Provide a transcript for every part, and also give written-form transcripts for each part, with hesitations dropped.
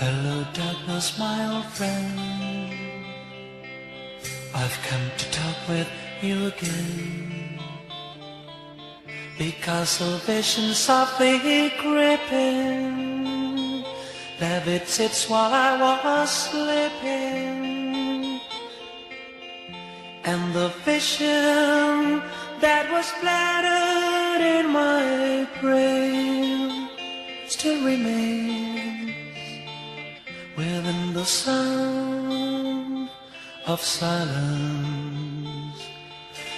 Hello, darkness, my old friend. I've come to talk with you again, because a vision softly creeping levitates while I was sleeping, and the vision that was planted in my brain still remains within the sound of silence.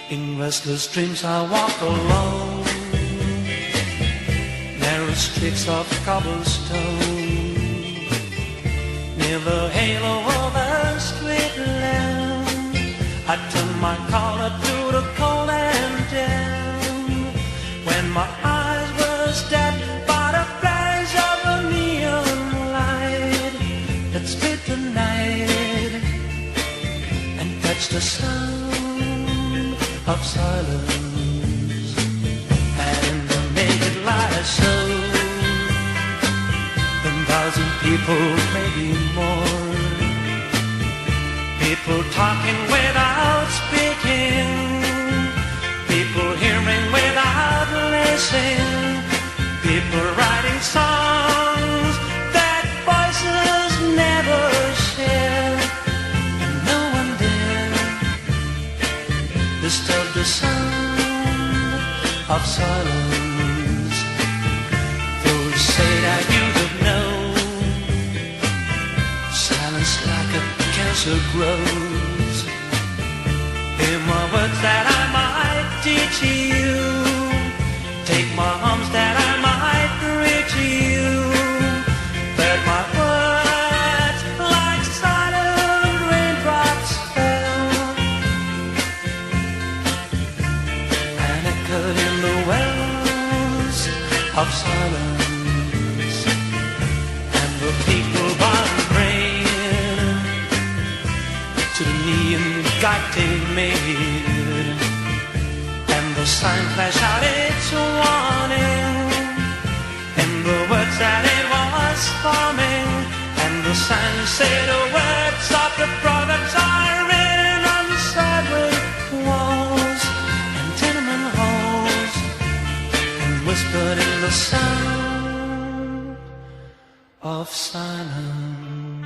In restless dreams I walk alone, narrow streets of cobblestone, near the halo of a street lamp. I turn my collar to the cold and damp, when my eyes were stabbed by the flash of a neon light that split the night and touched the sound of silence. And in the naked light I saw 10,000 people, maybe more, people talking without speaking, people hearing without listening, people writing songs that voices never share, and no one dare disturb the sound of silence. Those say that you would know silence like a cancer grows. Hear my words that I might teach you, take my arms that I might reach you, but my words like silent raindrops fell and echoed in the wells of silence. And the people bowed and prayed to the neon God they made, and the sign flashed out its warning in the words that it was forming, and the sign said the words of the prophets are written on the sideway walls and tenement halls, and whispered in the sound of silence.